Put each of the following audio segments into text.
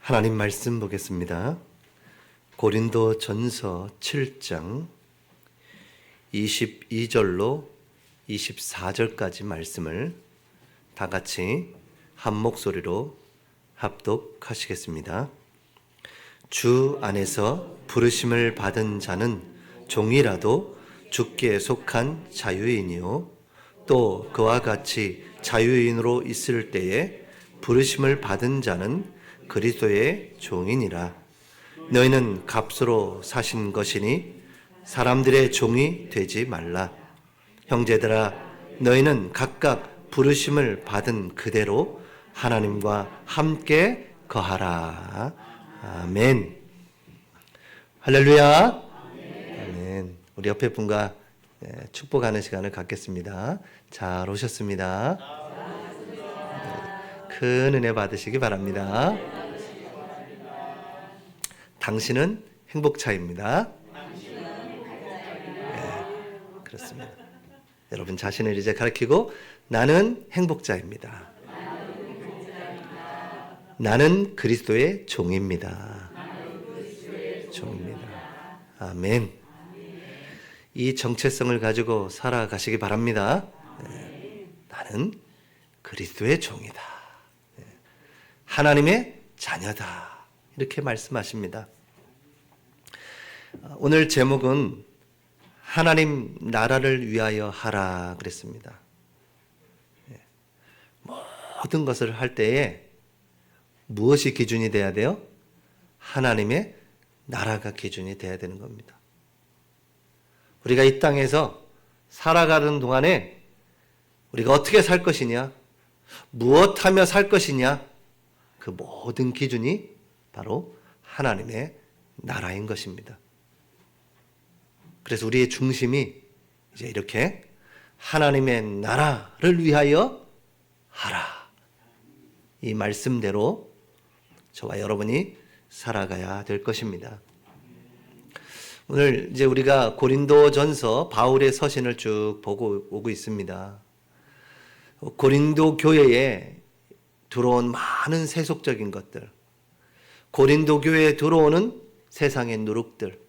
하나님 말씀 보겠습니다. 고린도 전서 7장 22절로 24절까지 말씀을 다 같이 한 목소리로 합독하시겠습니다. 주 안에서 부르심을 받은 자는 종이라도 주께 속한 자유인이요 또 그와 같이 자유인으로 있을 때에 부르심을 받은 자는 그리스도의 종이니라. 너희는 값으로 사신 것이니 사람들의 종이 되지 말라. 형제들아, 너희는 각각 부르심을 받은 그대로 하나님과 함께 거하라. 아멘. 할렐루야. 아멘. 우리 옆에 분과 축복하는 시간을 갖겠습니다. 잘 오셨습니다. 큰 은혜 받으시기 바랍니다. 당신은 행복차입니다. 네, 그렇습니다. 여러분 자신을 이제 가리키고 나는 행복자입니다. 나는 그리스도의 종입니다. 종입니다. 아멘. 이 정체성을 가지고 살아가시기 바랍니다. 네, 나는 그리스도의 종이다. 네, 하나님의 자녀다. 이렇게 말씀하십니다. 오늘 제목은 하나님 나라를 위하여 하라 그랬습니다. 모든 것을 할 때에 무엇이 기준이 돼야 돼요? 하나님의 나라가 기준이 돼야 되는 겁니다. 우리가 이 땅에서 살아가는 동안에 우리가 어떻게 살 것이냐, 무엇하며 살 것이냐, 그 모든 기준이 바로 하나님의 나라인 것입니다. 그래서 우리의 중심이 이제 이렇게 하나님의 나라를 위하여 하라. 이 말씀대로 저와 여러분이 살아가야 될 것입니다. 오늘 이제 우리가 고린도전서 바울의 서신을 쭉 보고 오고 있습니다. 고린도 교회에 들어온 많은 세속적인 것들, 고린도 교회에 들어오는 세상의 누룩들,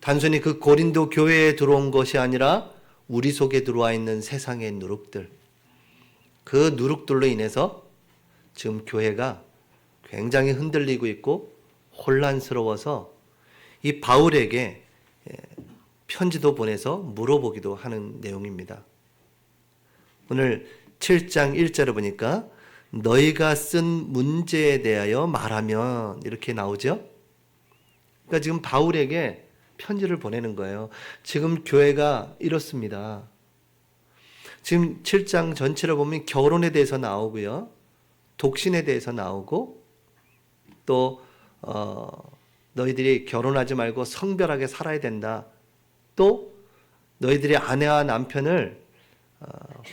단순히 그 고린도 교회에 들어온 것이 아니라 우리 속에 들어와 있는 세상의 누룩들, 그 누룩들로 인해서 지금 교회가 굉장히 흔들리고 있고 혼란스러워서 이 바울에게 편지도 보내서 물어보기도 하는 내용입니다. 오늘 7장 1절에 보니까 너희가 쓴 문제에 대하여 말하면 이렇게 나오죠. 그러니까 지금 바울에게 편지를 보내는 거예요. 지금 교회가 이렇습니다. 지금 7장 전체를 보면 결혼에 대해서 나오고요, 독신에 대해서 나오고, 또 너희들이 결혼하지 말고 성별하게 살아야 된다. 또 너희들이 아내와 남편을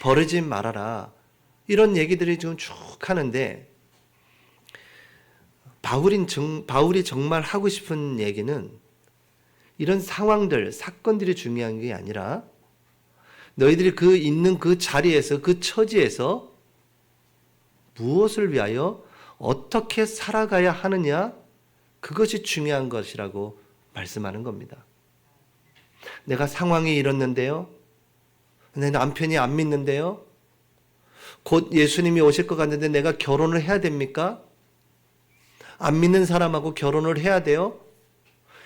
버리지 말아라. 이런 얘기들이 지금 쭉 하는데, 바울이 정말 하고 싶은 얘기는 이런 상황들, 사건들이 중요한 게 아니라 너희들이 그 있는 그 자리에서, 그 처지에서 무엇을 위하여 어떻게 살아가야 하느냐, 그것이 중요한 것이라고 말씀하는 겁니다. 내가 상황이 이렇는데요, 내 남편이 안 믿는데요, 곧 예수님이 오실 것 같은데 내가 결혼을 해야 됩니까? 안 믿는 사람하고 결혼을 해야 돼요?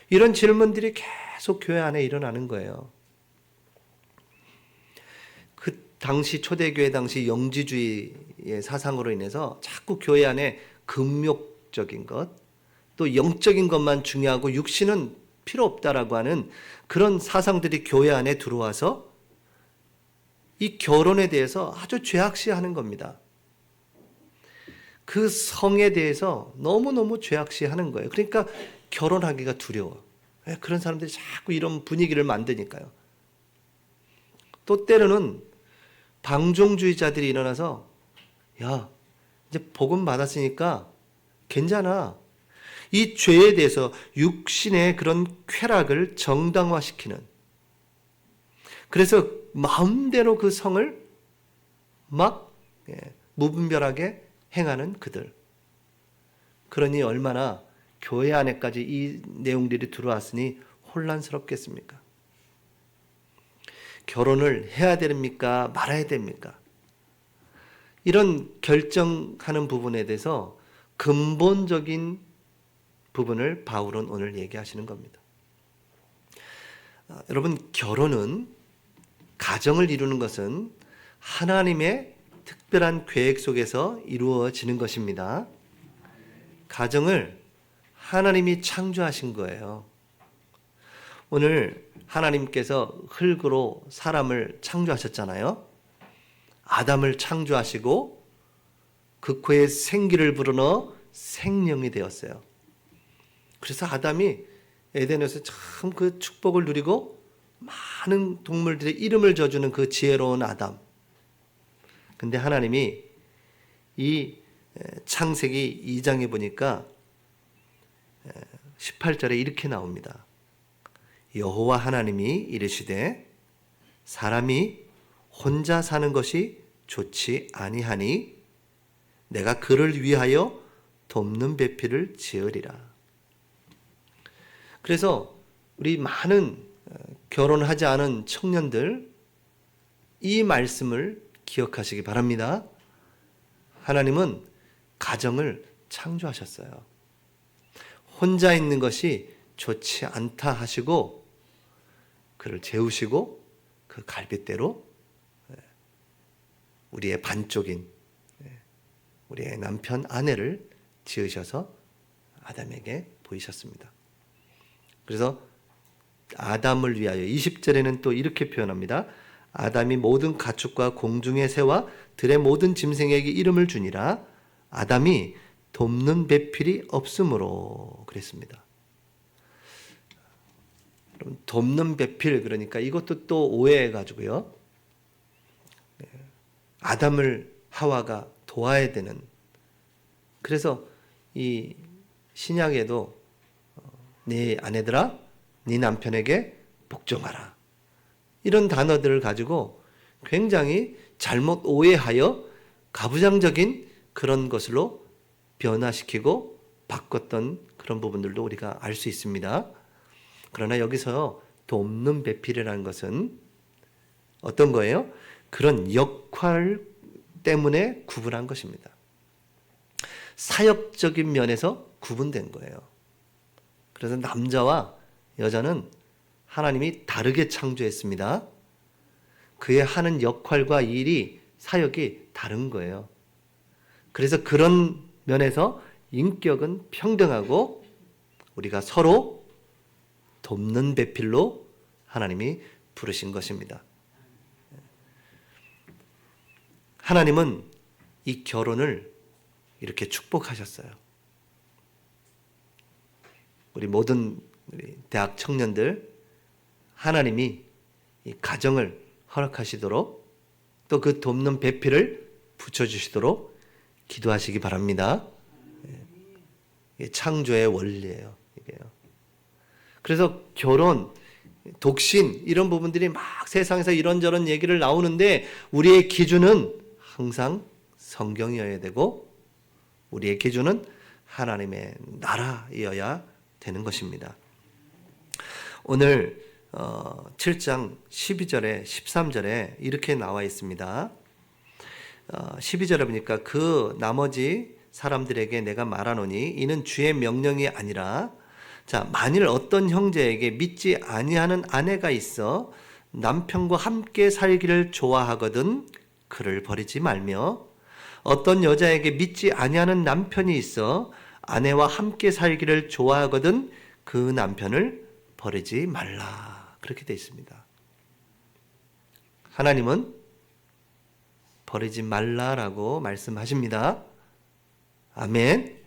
이런 질문들이 계속 교회 안에 일어나는 거예요. 그 당시 초대교회 당시 영지주의의 사상으로 인해서 자꾸 교회 안에 금욕적인 것, 또 영적인 것만 중요하고 육신은 필요 없다라고 하는 그런 사상들이 교회 안에 들어와서 이 결혼에 대해서 아주 죄악시하는 겁니다. 그 성에 대해서 너무너무 죄악시하는 거예요. 그러니까 결혼하기가 두려워. 그런 사람들이 자꾸 이런 분위기를 만드니까요. 또 때로는 방종주의자들이 일어나서, 야, 이제 복음 받았으니까 괜찮아. 이 죄에 대해서 육신의 그런 쾌락을 정당화시키는, 그래서 마음대로 그 성을 막 무분별하게 행하는 그들. 그러니 얼마나 교회 안에까지 이 내용들이 들어왔으니 혼란스럽겠습니까? 결혼을 해야 됩니까? 말아야 됩니까? 이런 결정하는 부분에 대해서 근본적인 부분을 바울은 오늘 얘기하시는 겁니다. 여러분, 결혼은, 가정을 이루는 것은 하나님의 특별한 계획 속에서 이루어지는 것입니다. 가정을 하나님이 창조하신 거예요. 오늘 하나님께서 흙으로 사람을 창조하셨잖아요. 아담을 창조하시고 그 코에 생기를 불어넣어 생명이 되었어요. 그래서 아담이 에덴에서 참 그 축복을 누리고 많은 동물들의 이름을 져주는 그 지혜로운 아담. 근데 하나님이 이 창세기 2장에 보니까 18절에 이렇게 나옵니다. 여호와 하나님이 이르시되 사람이 혼자 사는 것이 좋지 아니하니 내가 그를 위하여 돕는 배필을 지으리라. 그래서 우리 많은 결혼하지 않은 청년들, 이 말씀을 기억하시기 바랍니다. 하나님은 가정을 창조하셨어요. 혼자 있는 것이 좋지 않다 하시고 그를 재우시고 그 갈빗대로 우리의 반쪽인 우리의 남편 아내를 지으셔서 아담에게 보이셨습니다. 그래서 아담을 위하여 20절에는 또 이렇게 표현합니다. 아담이 모든 가축과 공중의 새와 들의 모든 짐승에게 이름을 주니라. 아담이 돕는 배필이 없으므로 그랬습니다. 돕는 배필, 그러니까 이것도 또 오해해가지고요. 아담을 하와가 도와야 되는. 그래서 이 신약에도 네 아내들아, 네 남편에게 복종하라. 이런 단어들을 가지고 굉장히 잘못 오해하여 가부장적인 그런 것으로 변화시키고 바꿨던 그런 부분들도 우리가 알 수 있습니다. 그러나 여기서 돕는 배필이라는 것은 어떤 거예요? 그런 역할 때문에 구분한 것입니다. 사역적인 면에서 구분된 거예요. 그래서 남자와 여자는 하나님이 다르게 창조했습니다. 그의 하는 역할과 일이, 사역이 다른 거예요. 그래서 그런 면에서 인격은 평등하고 우리가 서로 돕는 배필로 하나님이 부르신 것입니다. 하나님은 이 결혼을 이렇게 축복하셨어요. 우리 모든 우리 대학 청년들, 하나님이 이 가정을 허락하시도록 또 그 돕는 배필을 붙여주시도록 기도하시기 바랍니다. 이게 창조의 원리예요. 이게요. 그래서 결혼, 독신 이런 부분들이 막 세상에서 이런저런 얘기를 나오는데 우리의 기준은 항상 성경이어야 되고 우리의 기준은 하나님의 나라이어야 되는 것입니다. 오늘 7장 12절에 13절에 이렇게 나와 있습니다. 12절에 보니까 그 나머지 사람들에게 내가 말하노니 이는 주의 명령이 아니라 자 만일 어떤 형제에게 믿지 아니하는 아내가 있어 남편과 함께 살기를 좋아하거든 그를 버리지 말며 어떤 여자에게 믿지 아니하는 남편이 있어 아내와 함께 살기를 좋아하거든 그 남편을 버리지 말라. 그렇게 되어 있습니다. 하나님은 버리지 말라라고 말씀하십니다. 아멘.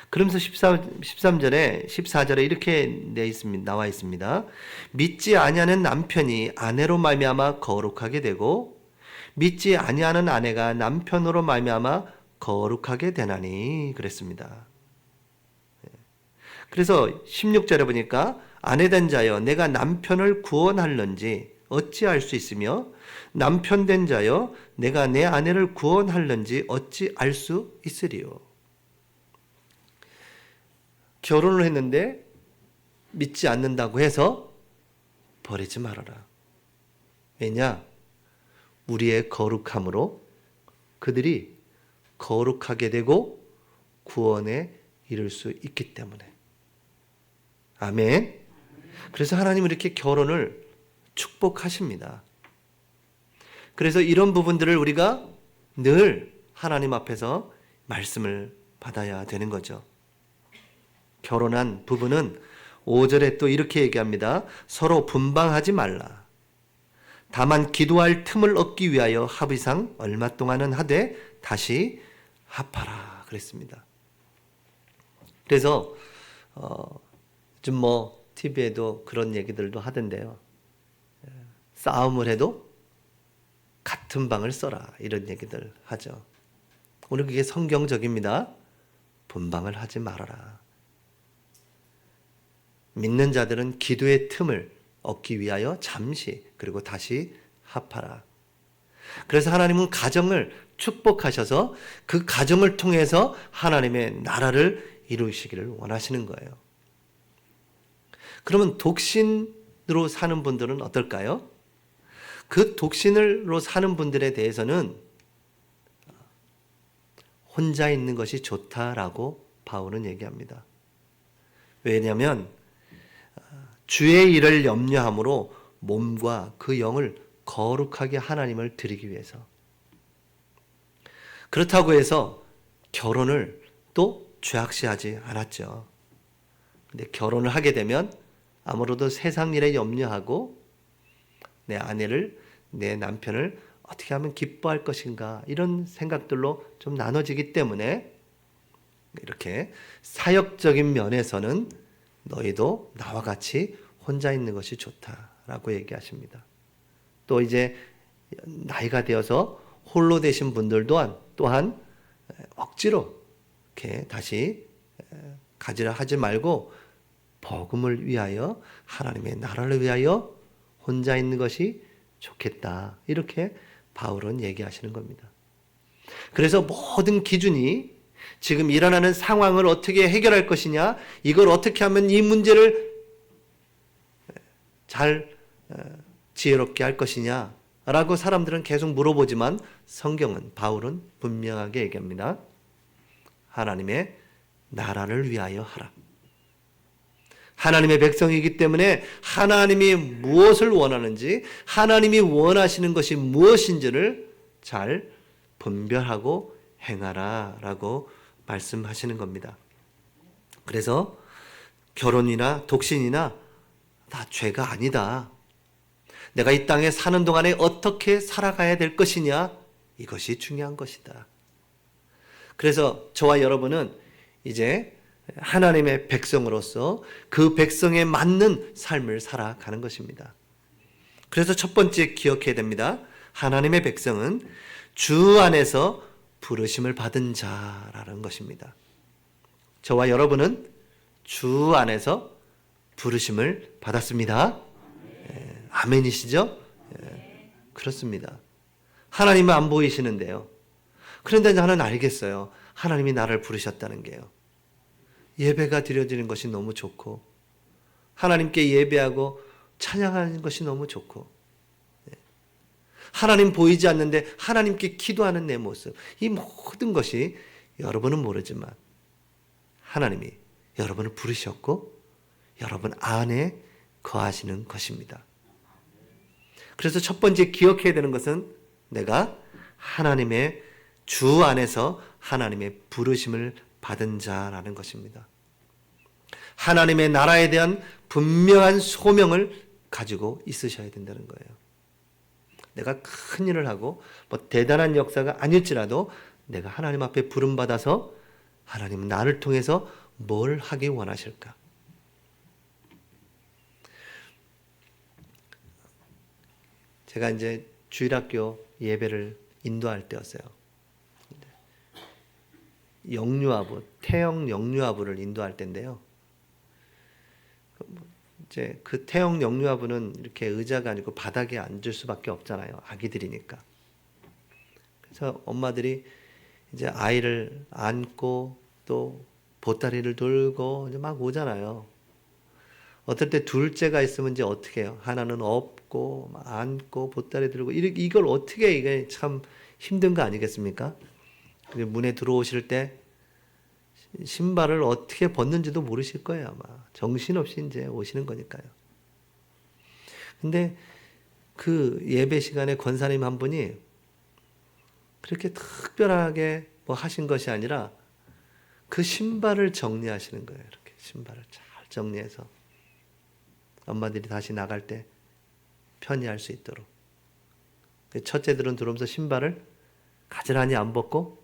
그러면서 13절에 14절에 이렇게 나와 있습니다. 믿지 아니하는 남편이 아내로 말미암아 거룩하게 되고 믿지 아니하는 아내가 남편으로 말미암아 거룩하게 되나니 그랬습니다. 그래서 16절에 보니까 아내된 자여 내가 남편을 구원할런지 어찌 알 수 있으며 남편된 자여 내가 내 아내를 구원할런지 어찌 알 수 있으리요. 결혼을 했는데 믿지 않는다고 해서 버리지 말아라. 왜냐? 우리의 거룩함으로 그들이 거룩하게 되고 구원에 이를 수 있기 때문에. 아멘. 그래서 하나님은 이렇게 결혼을 축복하십니다. 그래서 이런 부분들을 우리가 늘 하나님 앞에서 말씀을 받아야 되는 거죠. 결혼한 부부는 5절에 또 이렇게 얘기합니다. 서로 분방하지 말라. 다만 기도할 틈을 얻기 위하여 합의상 얼마 동안은 하되 다시 합하라 그랬습니다. 그래서 요즘 TV에도 그런 얘기들도 하던데요. 싸움을 해도 같은 방을 써라 이런 얘기들 하죠. 오늘 그게 성경적입니다. 분방을 하지 말아라. 믿는 자들은 기도의 틈을 얻기 위하여 잠시 그리고 다시 합하라. 그래서 하나님은 가정을 축복하셔서 그 가정을 통해서 하나님의 나라를 이루시기를 원하시는 거예요. 그러면 독신으로 사는 분들은 어떨까요? 그 독신으로 사는 분들에 대해서는 혼자 있는 것이 좋다라고 바울은 얘기합니다. 왜냐하면 주의 일을 염려함으로 몸과 그 영을 거룩하게 하나님을 드리기 위해서. 그렇다고 해서 결혼을 또 죄악시하지 않았죠. 근데 결혼을 하게 되면 아무래도 세상 일에 염려하고 내 아내를, 내 남편을 어떻게 하면 기뻐할 것인가 이런 생각들로 좀 나눠지기 때문에 이렇게 사역적인 면에서는 너희도 나와 같이 혼자 있는 것이 좋다라고 얘기하십니다. 또 이제 나이가 되어서 홀로 되신 분들 또한 억지로 이렇게 다시 가지라 하지 말고 복음을 위하여 하나님의 나라를 위하여 혼자 있는 것이 좋겠다. 이렇게 바울은 얘기하시는 겁니다. 그래서 모든 기준이 지금 일어나는 상황을 어떻게 해결할 것이냐, 이걸 어떻게 하면 이 문제를 잘 지혜롭게 할 것이냐 라고 사람들은 계속 물어보지만 성경은, 바울은 분명하게 얘기합니다. 하나님의 나라를 위하여 하라. 하나님의 백성이기 때문에 하나님이 무엇을 원하는지, 하나님이 원하시는 것이 무엇인지를 잘 분별하고 행하라 라고 말씀하시는 겁니다. 그래서 결혼이나 독신이나 다 죄가 아니다. 내가 이 땅에 사는 동안에 어떻게 살아가야 될 것이냐, 이것이 중요한 것이다. 그래서 저와 여러분은 이제 하나님의 백성으로서 그 백성에 맞는 삶을 살아가는 것입니다. 그래서 첫 번째 기억해야 됩니다. 하나님의 백성은 주 안에서 부르심을 받은 자라는 것입니다. 저와 여러분은 주 안에서 부르심을 받았습니다. 아멘이시죠? 그렇습니다. 하나님은 안 보이시는데요. 그런데 나는 알겠어요. 하나님이 나를 부르셨다는 게요. 예배가 드려지는 것이 너무 좋고, 하나님께 예배하고 찬양하는 것이 너무 좋고, 하나님 보이지 않는데 하나님께 기도하는 내 모습, 이 모든 것이 여러분은 모르지만 하나님이 여러분을 부르셨고 여러분 안에 거하시는 것입니다. 그래서 첫 번째 기억해야 되는 것은 내가 하나님의 주 안에서 하나님의 부르심을 받은 자라는 것입니다. 하나님의 나라에 대한 분명한 소명을 가지고 있으셔야 된다는 거예요. 내가 큰 일을 하고 대단한 역사가 아닐지라도 내가 하나님 앞에 부름받아서 하나님은 나를 통해서 뭘 하기 원하실까? 제가 이제 주일학교 예배를 인도할 때였어요. 영유아부, 태영 영유아부를 인도할 때인데요. 이제 그 태영 영유아부는 이렇게 의자가 아니고 바닥에 앉을 수밖에 없잖아요. 아기들이니까. 그래서 엄마들이 이제 아이를 안고 또 보따리를 들고 이제 막 오잖아요. 어떨 때 둘째가 있으면 이제 어떻게 해요? 하나는 업고 막 안고 보따리 들고 이걸 어떻게 이게 참 힘든 거 아니겠습니까? 그리고 문에 들어오실 때 신발을 어떻게 벗는지도 모르실 거예요, 아마. 정신없이 이제 오시는 거니까요. 근데 그 예배 시간에 권사님 한 분이 그렇게 특별하게 뭐 하신 것이 아니라 그 신발을 정리하시는 거예요. 이렇게 신발을 잘 정리해서 엄마들이 다시 나갈 때 편히 할 수 있도록. 첫째들은 들어오면서 신발을 가지런히 안 벗고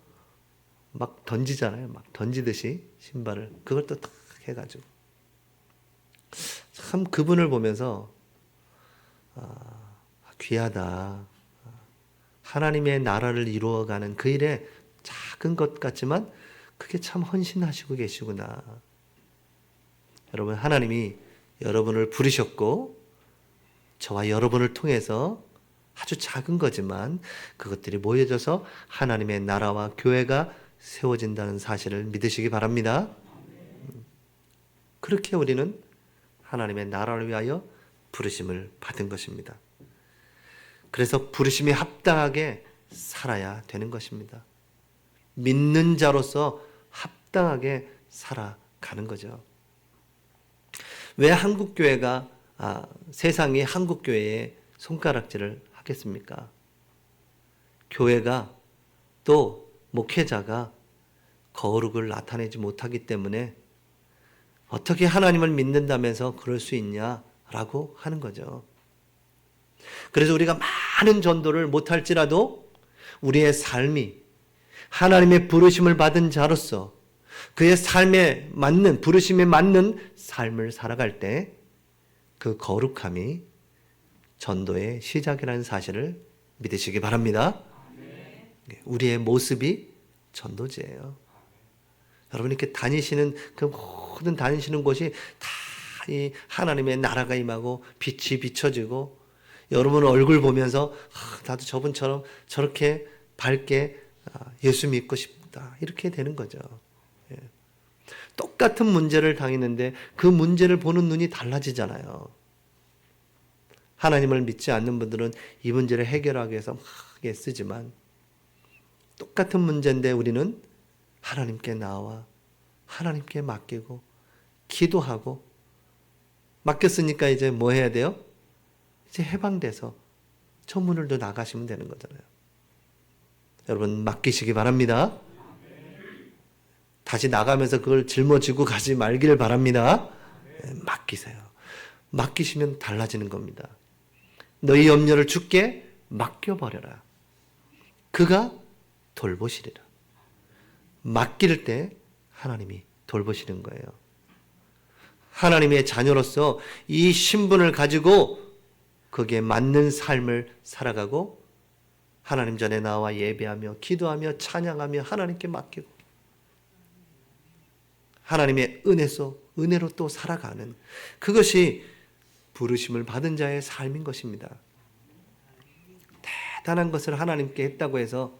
막 던지잖아요. 막 던지듯이 신발을. 그걸 또 딱 해가지고. 참 그분을 보면서 귀하다. 하나님의 나라를 이루어가는 그 일에 작은 것 같지만 그게 참 헌신하시고 계시구나. 여러분, 하나님이 여러분을 부르셨고 저와 여러분을 통해서 아주 작은 거지만 그것들이 모여져서 하나님의 나라와 교회가 세워진다는 사실을 믿으시기 바랍니다. 그렇게 우리는 하나님의 나라를 위하여 부르심을 받은 것입니다. 그래서 부르심에 합당하게 살아야 되는 것입니다. 믿는 자로서 합당하게 살아가는 거죠. 왜 한국교회가 세상이 한국교회에 손가락질을 하겠습니까? 교회가 또 목회자가 거룩을 나타내지 못하기 때문에 어떻게 하나님을 믿는다면서 그럴 수 있냐라고 하는 거죠. 그래서 우리가 많은 전도를 못할지라도 우리의 삶이 하나님의 부르심을 받은 자로서 그의 삶에 맞는, 부르심에 맞는 삶을 살아갈 때 그 거룩함이 전도의 시작이라는 사실을 믿으시기 바랍니다. 우리의 모습이 전도지예요. 여러분 이렇게 다니시는 그 모든 다니시는 곳이 다 이 하나님의 나라가 임하고 빛이 비춰지고 여러분 얼굴 보면서 나도 저분처럼 저렇게 밝게 예수 믿고 싶다 이렇게 되는 거죠. 똑같은 문제를 당했는데 그 문제를 보는 눈이 달라지잖아요. 하나님을 믿지 않는 분들은 이 문제를 해결하기 위해서 막 애쓰지만 똑같은 문제인데 우리는 하나님께 나와 하나님께 맡기고 기도하고 맡겼으니까 이제 뭐 해야 돼요? 이제 해방돼서 저 문을 더 나가시면 되는 거잖아요. 여러분 맡기시기 바랍니다. 다시 나가면서 그걸 짊어지고 가지 말기를 바랍니다. 맡기세요. 맡기시면 달라지는 겁니다. 너희 염려를 주께 맡겨버려라. 그가 돌보시리라. 맡길 때 하나님이 돌보시는 거예요. 하나님의 자녀로서 이 신분을 가지고 거기에 맞는 삶을 살아가고 하나님 전에 나와 예배하며 기도하며 찬양하며 하나님께 맡기고 하나님의 은혜로 또 살아가는 그것이 부르심을 받은 자의 삶인 것입니다. 대단한 것을 하나님께 했다고 해서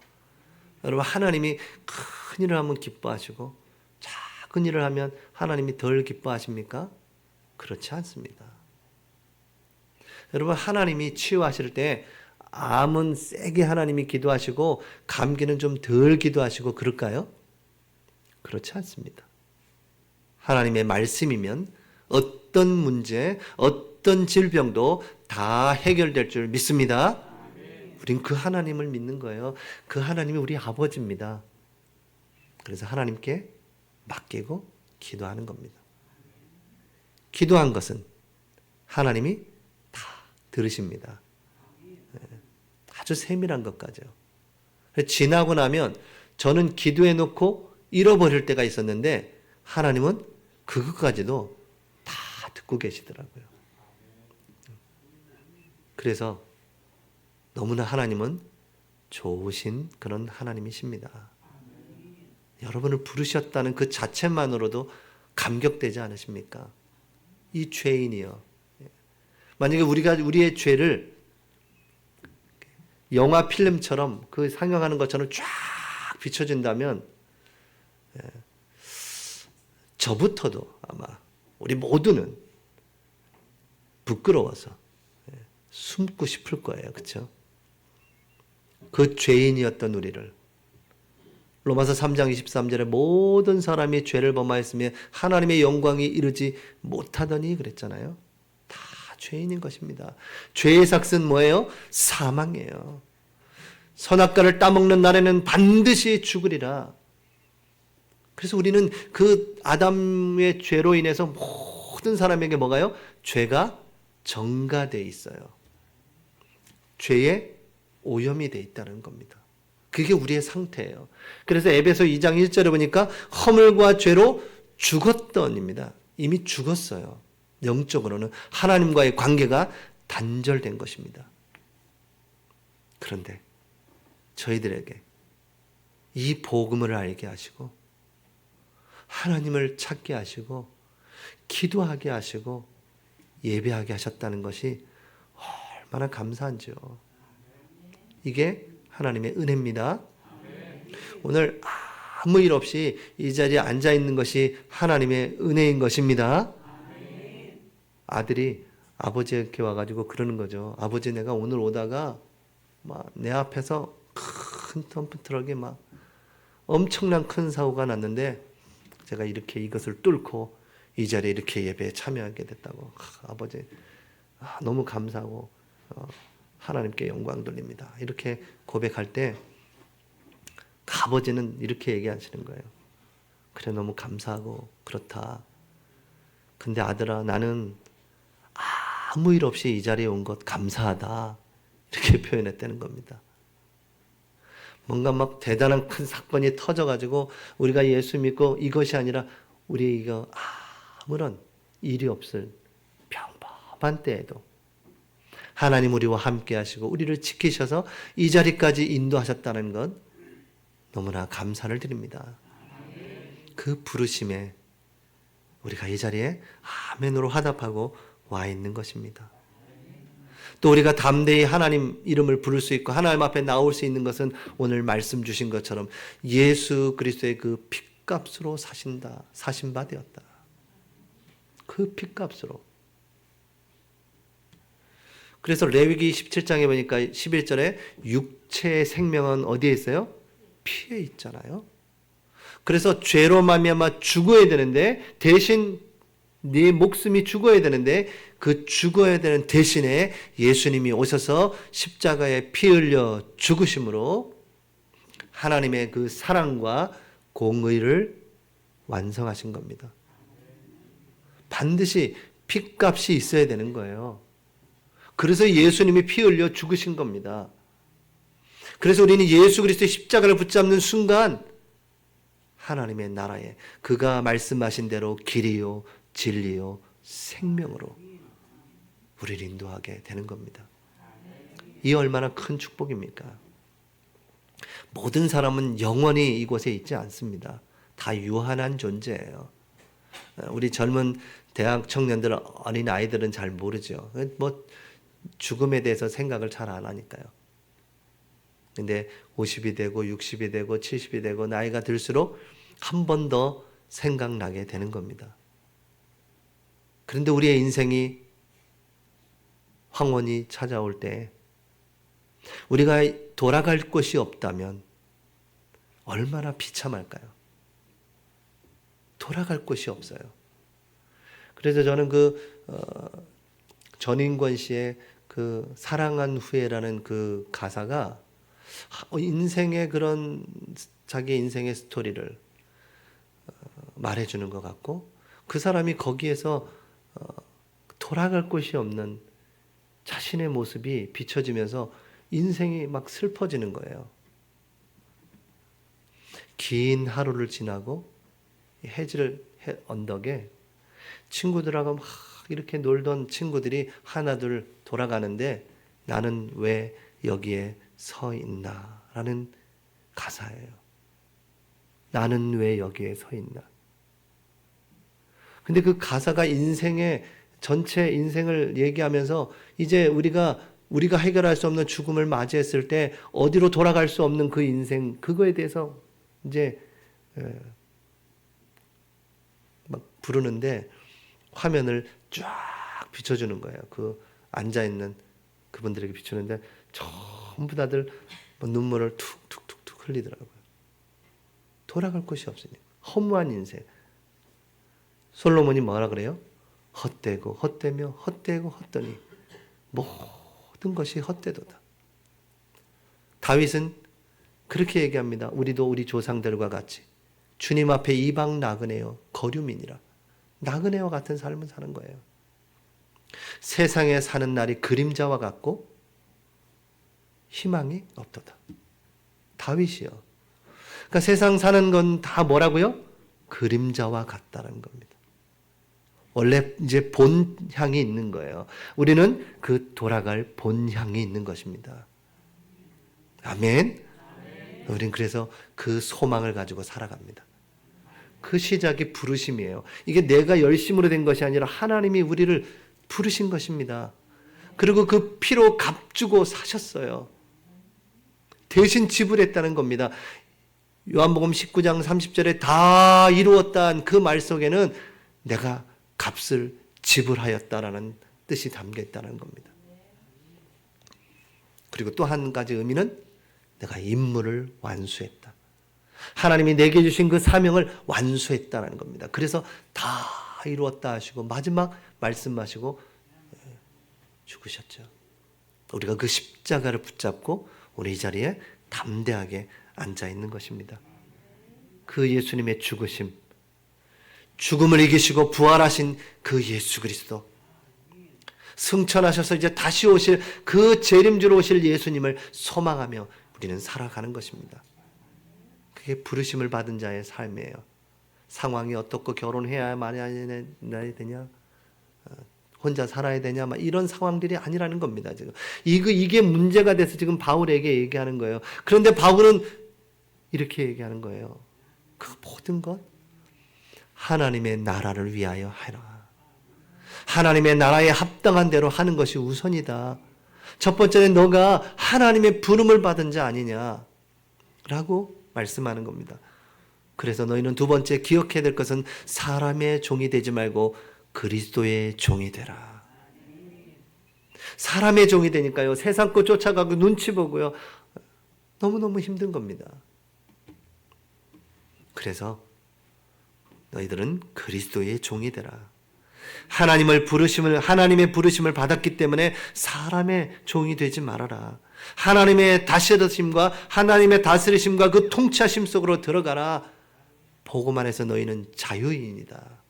여러분 하나님이 큰 일을 하면 기뻐하시고 작은 일을 하면 하나님이 덜 기뻐하십니까? 그렇지 않습니다. 여러분 하나님이 치유하실 때 암은 세게 하나님이 기도하시고 감기는 좀 덜 기도하시고 그럴까요? 그렇지 않습니다. 하나님의 말씀이면 어떤 문제, 어떤 질병도 다 해결될 줄 믿습니다. 우린 그 하나님을 믿는 거예요. 그 하나님이 우리 아버지입니다. 그래서 하나님께 맡기고 기도하는 겁니다. 기도한 것은 하나님이 다 들으십니다. 아주 세밀한 것까지요. 지나고 나면 저는 기도해 놓고 잃어버릴 때가 있었는데 하나님은 그것까지도 다 듣고 계시더라고요. 그래서 너무나 하나님은 좋으신 그런 하나님이십니다. 여러분을 부르셨다는 그 자체만으로도 감격되지 않으십니까? 이 죄인이요. 만약에 우리가 우리의 죄를 영화 필름처럼 그 상영하는 것처럼 쫙 비춰진다면 저부터도 아마 우리 모두는 부끄러워서 숨고 싶을 거예요. 그렇죠? 그 죄인이었던 우리를 로마서 3장 23절에 모든 사람이 죄를 범하였으며 하나님의 영광이 이르지 못하더니 그랬잖아요. 다 죄인인 것입니다. 죄의 삭은 뭐예요? 사망이에요. 선악과를 따먹는 날에는 반드시 죽으리라. 그래서 우리는 그 아담의 죄로 인해서 모든 사람에게 뭐가요? 죄가 전가되어 있어요. 죄에 오염이 되어 있다는 겁니다. 그게 우리의 상태예요. 그래서 에베소 2장 1절에 보니까 허물과 죄로 죽었던입니다. 이미 죽었어요. 영적으로는 하나님과의 관계가 단절된 것입니다. 그런데 저희들에게 이 복음을 알게 하시고 하나님을 찾게 하시고 기도하게 하시고 예배하게 하셨다는 것이 얼마나 감사한지요. 이게 하나님의 은혜입니다. 오늘 아무 일 없이 이 자리에 앉아 있는 것이 하나님의 은혜인 것입니다. 아들이 아버지에게 와가지고 그러는 거죠. 아버지, 내가 오늘 오다가 막 내 앞에서 큰 덤프트럭에 막 엄청난 큰 사고가 났는데 제가 이렇게 이것을 뚫고 이 자리에 이렇게 예배에 참여하게 됐다고. 아버지, 너무 감사하고 하나님께 영광 돌립니다. 이렇게 고백할 때 아버지는 이렇게 얘기하시는 거예요. 그래, 너무 감사하고 그렇다. 근데 아들아, 나는 아무 일 없이 이 자리에 온 것 감사하다. 이렇게 표현했다는 겁니다. 뭔가 막 대단한 큰 사건이 터져가지고 우리가 예수 믿고 이것이 아니라 우리 이거 아무런 일이 없을 평범한 때에도 하나님 우리와 함께 하시고 우리를 지키셔서 이 자리까지 인도하셨다는 것 너무나 감사를 드립니다. 그 부르심에 우리가 이 자리에 아멘으로 화답하고 와 있는 것입니다. 또 우리가 담대히 하나님 이름을 부를 수 있고 하나님 앞에 나올 수 있는 것은 오늘 말씀 주신 것처럼 예수 그리스도의 그 핏값으로 사신 바 되었다. 그 핏값으로. 그래서 레위기 17장에 보니까 11절에 육체의 생명은 어디에 있어요? 피에 있잖아요. 그래서 죄로 말미암아 죽어야 되는데 대신 네 목숨이 죽어야 되는데 그 죽어야 되는 대신에 예수님이 오셔서 십자가에 피 흘려 죽으심으로 하나님의 그 사랑과 공의를 완성하신 겁니다. 반드시 핏값이 있어야 되는 거예요. 그래서 예수님이 피 흘려 죽으신 겁니다. 그래서 우리는 예수 그리스도의 십자가를 붙잡는 순간 하나님의 나라에 그가 말씀하신 대로 길이요 진리요 생명으로 우리를 인도하게 되는 겁니다. 이 얼마나 큰 축복입니까? 모든 사람은 영원히 이곳에 있지 않습니다. 다 유한한 존재예요. 우리 젊은 대학 청년들, 어린 아이들은 잘 모르죠. 뭐 죽음에 대해서 생각을 잘 안 하니까요. 근데 50이 되고 60이 되고 70이 되고 나이가 들수록 한 번 더 생각나게 되는 겁니다. 그런데 우리의 인생이 황혼이 찾아올 때 우리가 돌아갈 곳이 없다면 얼마나 비참할까요? 돌아갈 곳이 없어요. 그래서 저는 전인권 씨의 그 사랑한 후에라는 그 가사가 인생의 그런 자기 인생의 스토리를 말해주는 것 같고 그 사람이 거기에서 돌아갈 곳이 없는 자신의 모습이 비춰지면서 인생이 막 슬퍼지는 거예요. 긴 하루를 지나고 해질 언덕에 친구들하고 막 이렇게 놀던 친구들이 하나둘 돌아가는데 나는 왜 여기에 서 있나? 라는 가사예요. 나는 왜 여기에 서 있나? 근데 그 가사가 인생의 전체 인생을 얘기하면서 이제 우리가 해결할 수 없는 죽음을 맞이했을 때 어디로 돌아갈 수 없는 그 인생, 그거에 대해서 이제 막 부르는데 화면을 쫙 비춰주는 거예요. 그 앉아있는 그분들에게 비추는데 전부 다들 눈물을 툭툭툭툭 흘리더라고요. 돌아갈 곳이 없으니 허무한 인생. 솔로몬이 뭐라 그래요? 헛되고 헛되며 헛되고 헛되니 모든 것이 헛되도다. 다윗은 그렇게 얘기합니다. 우리도 우리 조상들과 같이 주님 앞에 이방 나그네요 거류민이라. 나그네와 같은 삶을 사는 거예요. 세상에 사는 날이 그림자와 같고 희망이 없도다. 다윗이요. 그러니까 세상 사는 건 다 뭐라고요? 그림자와 같다는 겁니다. 원래 이제 본향이 있는 거예요. 우리는 그 돌아갈 본향이 있는 것입니다. 아멘. 우린 그래서 그 소망을 가지고 살아갑니다. 그 시작이 부르심이에요. 이게 내가 열심으로 된 것이 아니라 하나님이 우리를 부르신 것입니다. 그리고 그 피로 값주고 사셨어요. 대신 지불했다는 겁니다. 요한복음 19장 30절에 다 이루었다는 그 말 속에는 내가 값을 지불하였다라는 뜻이 담겨 있다는 겁니다. 그리고 또 한 가지 의미는 내가 임무를 완수했다. 하나님이 내게 주신 그 사명을 완수했다는 겁니다. 그래서 다 이루었다 하시고 마지막 말씀하시고 죽으셨죠. 우리가 그 십자가를 붙잡고 우리 이 자리에 담대하게 앉아 있는 것입니다. 그 예수님의 죽으심, 죽음을 이기시고 부활하신 그 예수 그리스도, 승천하셔서 이제 다시 오실 그 재림주로 오실 예수님을 소망하며 우리는 살아가는 것입니다. 그게 부르심을 받은 자의 삶이에요. 상황이 어떻고 결혼해야 말해야 되냐, 혼자 살아야 되냐, 막 이런 상황들이 아니라는 겁니다. 지금 이게 문제가 돼서 지금 바울에게 얘기하는 거예요. 그런데 바울은 이렇게 얘기하는 거예요. 그 모든 것 하나님의 나라를 위하여 하라. 하나님의 나라에 합당한 대로 하는 것이 우선이다. 첫 번째는 너가 하나님의 부름을 받은 자 아니냐라고 말씀하는 겁니다. 그래서 너희는 두 번째 기억해야 될 것은 사람의 종이 되지 말고 그리스도의 종이 되라. 사람의 종이 되니까요, 세상 거 쫓아가고 눈치 보고요, 너무너무 힘든 겁니다. 그래서 너희들은 그리스도의 종이 되라. 하나님의 부르심을 받았기 때문에 사람의 종이 되지 말아라. 하나님의 다스리심과 그 통치하심 속으로 들어가라. 복음 안에서 너희는 자유인이다.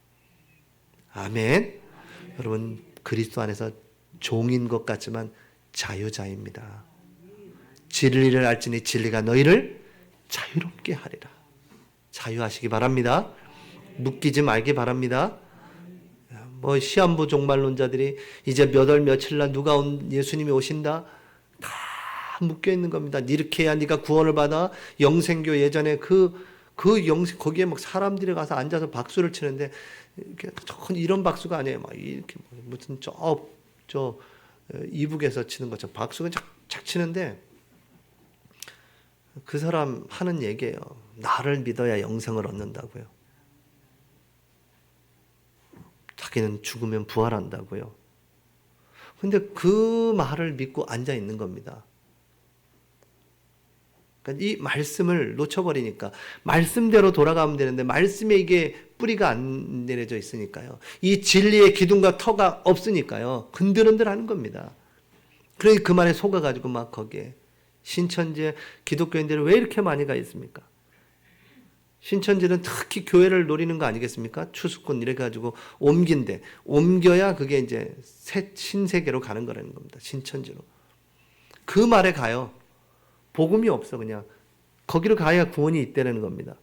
아멘. 여러분, 그리스도 안에서 종인 것 같지만 자유자입니다. 진리를 알지니 진리가 너희를 자유롭게 하리라. 자유하시기 바랍니다. 묶이지 말기 바랍니다. 시한부 종말론자들이 이제 몇 월 며칠 날 누가 예수님이 오신다, 다 묶여 있는 겁니다. 이렇게 해야 네가 구원을 받아. 영생교 예전에 거기에 막 사람들이 가서 앉아서 박수를 치는데 이런 박수가 아니에요. 막 이렇게 무슨 저 이북에서 치는 것처럼 박수가 착착 치는데, 그 사람 하는 얘기예요. 나를 믿어야 영생을 얻는다고요. 자기는 죽으면 부활한다고요. 근데 그 말을 믿고 앉아 있는 겁니다. 그러니까 이 말씀을 놓쳐버리니까 말씀대로 돌아가면 되는데 말씀에 이게 뿌리가 안 내려져 있으니까요. 이 진리의 기둥과 터가 없으니까요. 흔들흔들하는 겁니다. 그러니 그 말에 속아가지고 막 거기에 신천지에 기독교인들이 왜 이렇게 많이 가 있습니까? 신천지는 특히 교회를 노리는 거 아니겠습니까? 추수꾼 이래가지고 옮겨야 그게 이제 신세계로 가는 거라는 겁니다. 신천지로. 그 말에 가요. 복음이 없어. 그냥 거기로 가야 구원이 있다는 겁니다.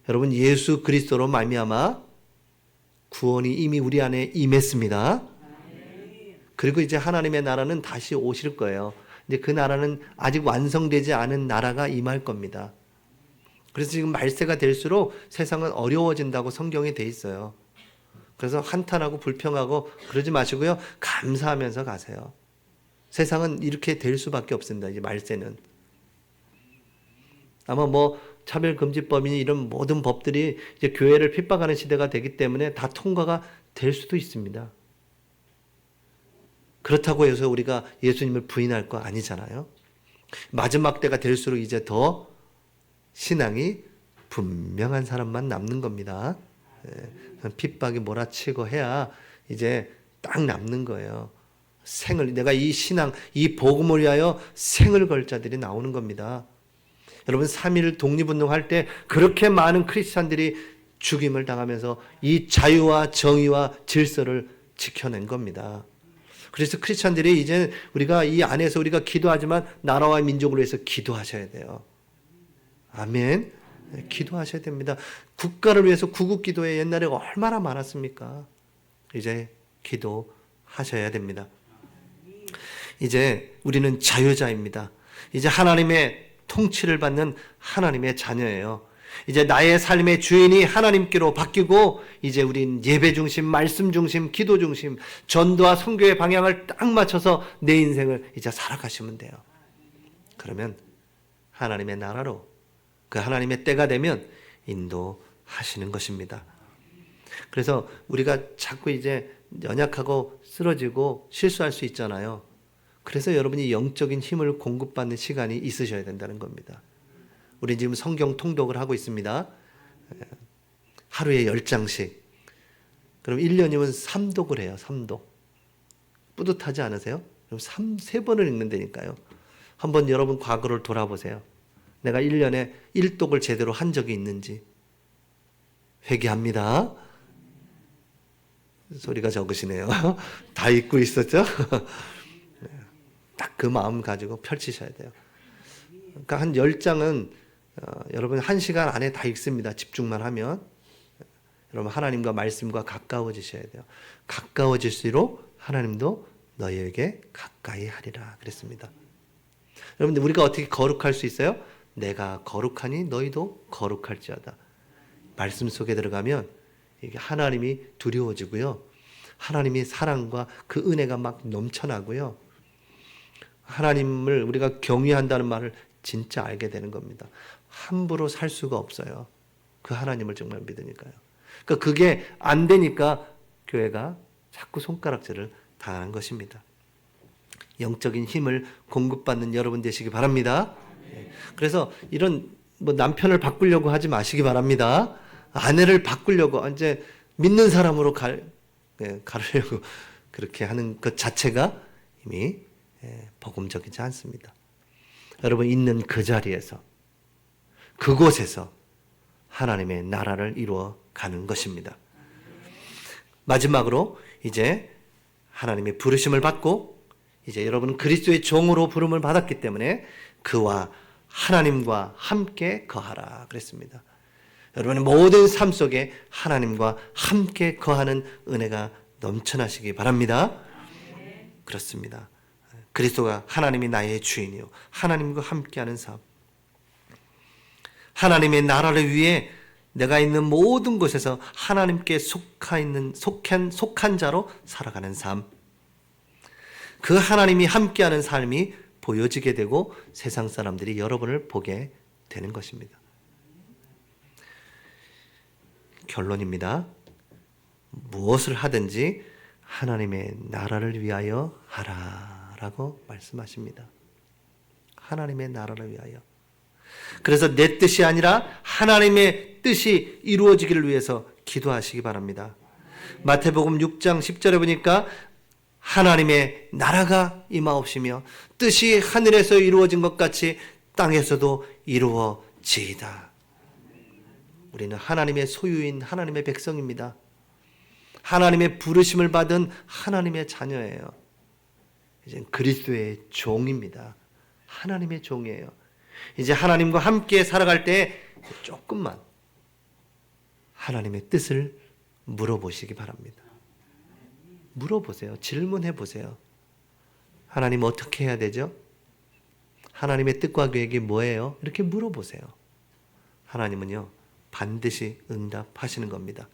여러분, 예수 그리스도로 말미암아 구원이 이미 우리 안에 임했습니다. 그리고 이제 하나님의 나라는 다시 오실 거예요. 근데 그 나라는 아직 완성되지 않은 나라가 임할 겁니다. 그래서 지금 말세가 될수록 세상은 어려워진다고 성경에 돼 있어요. 그래서 한탄하고 불평하고 그러지 마시고요, 감사하면서 가세요. 세상은 이렇게 될 수밖에 없습니다. 이제 말세는. 아마 차별금지법이니 이런 모든 법들이 이제 교회를 핍박하는 시대가 되기 때문에 다 통과가 될 수도 있습니다. 그렇다고 해서 우리가 예수님을 부인할 거 아니잖아요. 마지막 때가 될수록 이제 더 신앙이 분명한 사람만 남는 겁니다. 핍박이 몰아치고 해야 이제 딱 남는 거예요. 내가 이 신앙, 이 복음을 위하여 생을 걸 자들이 나오는 겁니다. 여러분 3.1 독립운동할 때 그렇게 많은 크리스찬들이 죽임을 당하면서 이 자유와 정의와 질서를 지켜낸 겁니다. 그래서 크리스찬들이 이제 우리가 이 안에서 우리가 기도하지만 나라와 민족을 위해서 기도하셔야 돼요. 아멘. 기도하셔야 됩니다. 국가를 위해서 구국기도에 옛날에 얼마나 많았습니까? 이제 기도하셔야 됩니다. 이제 우리는 자유자입니다. 이제 하나님의 통치를 받는 하나님의 자녀예요. 이제 나의 삶의 주인이 하나님께로 바뀌고 이제 우린 예배 중심, 말씀 중심, 기도 중심, 전도와 선교의 방향을 딱 맞춰서 내 인생을 이제 살아가시면 돼요. 그러면 하나님의 나라로 그 하나님의 때가 되면 인도하시는 것입니다. 그래서 우리가 자꾸 이제 연약하고 쓰러지고 실수할 수 있잖아요. 그래서 여러분이 영적인 힘을 공급받는 시간이 있으셔야 된다는 겁니다. 우리 지금 성경 통독을 하고 있습니다. 하루에 10장씩. 그럼 1년이면 3독을 해요. 3독. 뿌듯하지 않으세요? 그럼 3번을 읽는다니까요. 한번 여러분 과거를 돌아보세요. 내가 1년에 1독을 제대로 한 적이 있는지. 회개합니다. 소리가 적으시네요. 다 읽고 있었죠? 딱 그 마음 가지고 펼치셔야 돼요. 그러니까 한 10장은 여러분 1시간 안에 다 읽습니다. 집중만 하면. 여러분 하나님과 말씀과 가까워지셔야 돼요. 가까워질수록 하나님도 너희에게 가까이 하리라 그랬습니다. 여러분들 우리가 어떻게 거룩할 수 있어요? 내가 거룩하니 너희도 거룩할지어다. 말씀 속에 들어가면 이게 하나님이 두려워지고요. 하나님의 사랑과 그 은혜가 막 넘쳐나고요. 하나님을 우리가 경외한다는 말을 진짜 알게 되는 겁니다. 함부로 살 수가 없어요. 그 하나님을 정말 믿으니까요. 그러니까 그게 안 되니까 교회가 자꾸 손가락질을 당하는 것입니다. 영적인 힘을 공급받는 여러분 되시기 바랍니다. 그래서 이런 남편을 바꾸려고 하지 마시기 바랍니다. 아내를 바꾸려고 이제 믿는 사람으로 가르려고 그렇게 하는 것 자체가 이미 복음적이지 않습니다. 여러분 있는 그 자리에서 그곳에서 하나님의 나라를 이루어 가는 것입니다. 마지막으로 이제 하나님의 부르심을 받고 이제 여러분은 그리스도의 종으로 부름을 받았기 때문에 그와 하나님과 함께 거하라 그랬습니다. 여러분의 모든 삶 속에 하나님과 함께 거하는 은혜가 넘쳐나시기 바랍니다. 그렇습니다. 그리스도가 하나님이 나의 주인이요 하나님과 함께하는 삶. 하나님의 나라를 위해 내가 있는 모든 곳에서 하나님께 속한 자로 살아가는 삶. 그 하나님이 함께하는 삶이 보여지게 되고 세상 사람들이 여러분을 보게 되는 것입니다. 결론입니다. 무엇을 하든지 하나님의 나라를 위하여 하라라고 말씀하십니다. 하나님의 나라를 위하여. 그래서 내 뜻이 아니라 하나님의 뜻이 이루어지기를 위해서 기도하시기 바랍니다. 마태복음 6장 10절에 보니까 하나님의 나라가 임하옵시며 뜻이 하늘에서 이루어진 것 같이 땅에서도 이루어지이다. 우리는 하나님의 소유인 하나님의 백성입니다. 하나님의 부르심을 받은 하나님의 자녀예요. 이제 그리스도의 종입니다. 하나님의 종이에요. 이제 하나님과 함께 살아갈 때 조금만 하나님의 뜻을 물어보시기 바랍니다. 물어보세요. 질문해 보세요. 하나님 어떻게 해야 되죠? 하나님의 뜻과 계획이 뭐예요? 이렇게 물어보세요. 하나님은요 반드시 응답하시는 겁니다.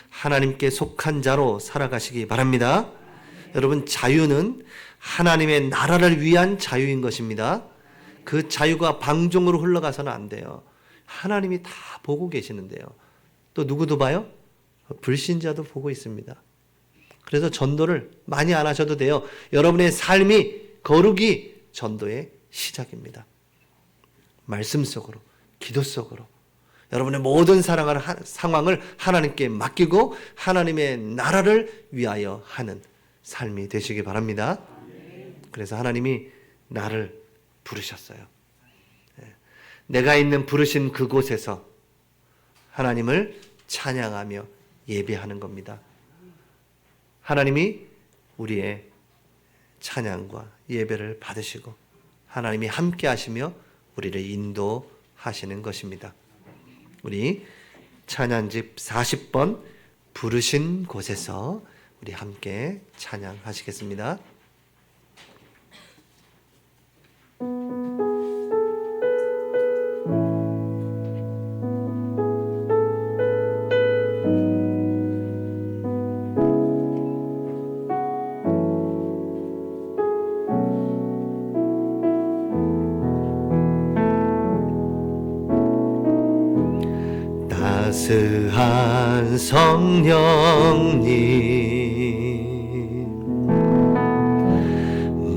하나님께 속한 자로 살아가시기 바랍니다. 여러분 자유는 하나님의 나라를 위한 자유인 것입니다. 그 자유가 방종으로 흘러가서는 안 돼요. 하나님이 다 보고 계시는데요. 또 누구도 봐요? 불신자도 보고 있습니다. 그래서 전도를 많이 안 하셔도 돼요. 여러분의 삶이, 거룩이 전도의 시작입니다. 말씀 속으로, 기도 속으로 여러분의 모든 상황을 하나님께 맡기고 하나님의 나라를 위하여 하는 삶이 되시기 바랍니다. 그래서 하나님이 나를 부르셨어요. 내가 있는 부르신 그곳에서 하나님을 찬양하며 예배하는 겁니다. 하나님이 우리의 찬양과 예배를 받으시고 하나님이 함께 하시며 우리를 인도하시는 것입니다. 우리 찬양집 40번 부르신 곳에서 우리 함께 찬양하시겠습니다. 따스한 성령님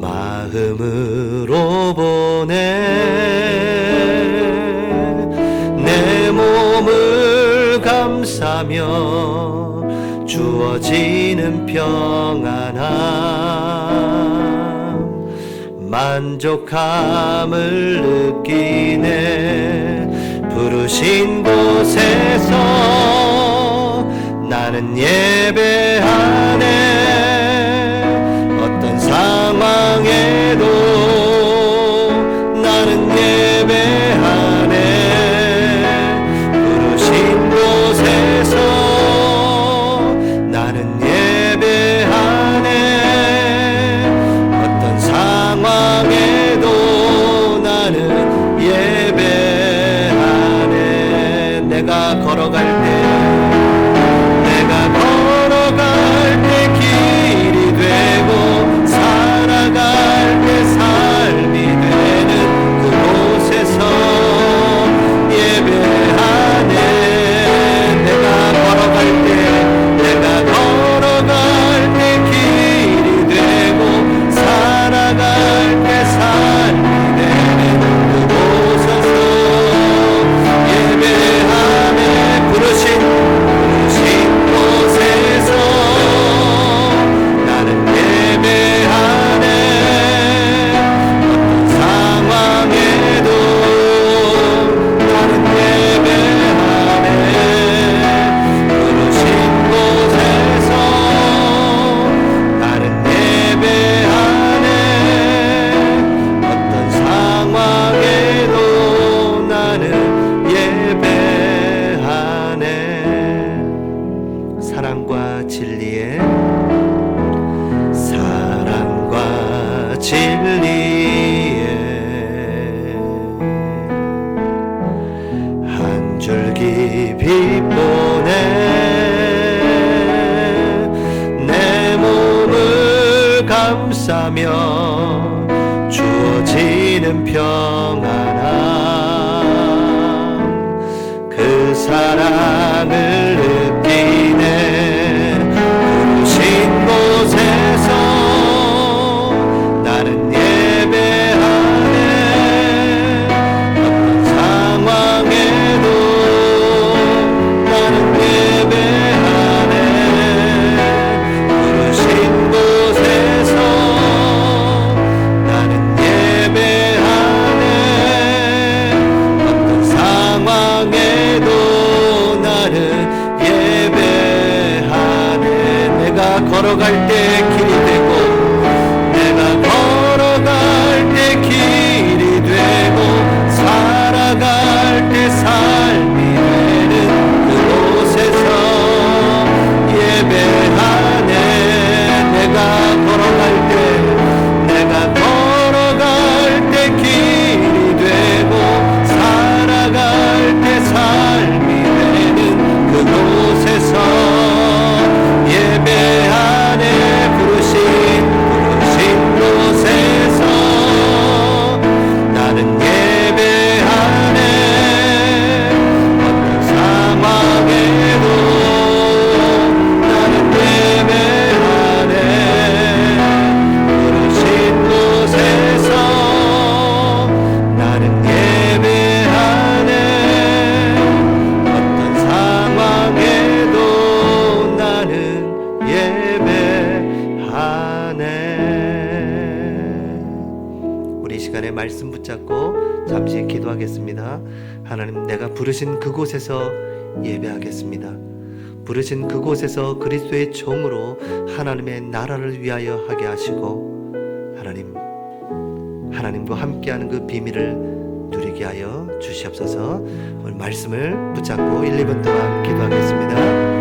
마음으로 보내 내 몸을 감싸며 주어지는 평안함 만족함을 느끼네 부르신 곳에서 나는 예배하네 어떤 상황에도 나는 예배하네 부르신 곳에서 나는 예배하네 어떤 상황에도 나는 예배하네 내가 걸어갈 때 길이 되고 살아갈 때 삶이 되는 그곳에서 예배하네 내가 걸어갈 때 길이 되고 살아갈 때 삶이 되는 그곳에서 예배하네 부르신 곳에서 나는 예배하네 어떤 상황에도 나는 예배하네 부르신 곳에서 나는 예배하네 어떤 상황에도 나는 예배하네 사랑과 진리의 한 줄기 빛보네 내 몸을 감싸며 주어지는 평안함 그 사랑을 느끼네 부르신 곳에서 나는 예배하네 어떤 상황에도 나는 예배하네 부르신 곳에서 나는 예배하네 어떤 상황에도 나는 예배하네 내가 걸어갈 때 길이 되고 길이 되고 살아갈 때 삶이 되는 그곳에서 예배하네 내가 걸어갈 때 길이 되고 살아갈 때 삶이 되는 그곳에서 예배하네 부르신 곳에서 나는 예배하네 말씀 붙잡고 잠시 기도하겠습니다. 하나님, 내가 부르신 그곳에서 예배하겠습니다. 부르신 그곳에서 그리스도의 종으로 하나님의 나라를 위하여 하게 하시고 하나님과 함께하는 그 비밀을 누리게 하여 주시옵소서. 오늘 말씀을 붙잡고 1, 2분 동안 기도하겠습니다.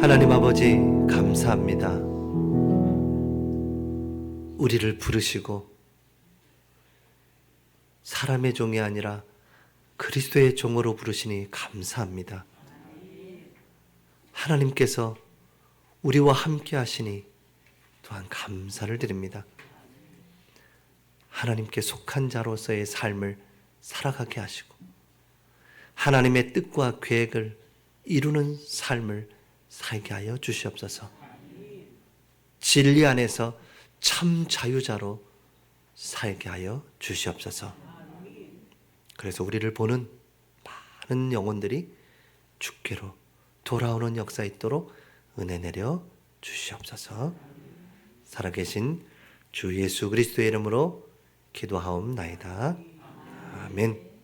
하나님 아버지, 감사합니다. 우리를 부르시고 사람의 종이 아니라 그리스도의 종으로 부르시니 감사합니다. 하나님께서 우리와 함께 하시니 또한 감사를 드립니다. 하나님께 속한 자로서의 삶을 살아가게 하시고 하나님의 뜻과 계획을 이루는 삶을 살게 하여 주시옵소서. 진리 안에서 참 자유자로 살게 하여 주시옵소서. 그래서 우리를 보는 많은 영혼들이 주께로 돌아오는 역사 있도록 은혜 내려 주시옵소서. 살아계신 주 예수 그리스도의 이름으로 기도하옵나이다. 아멘.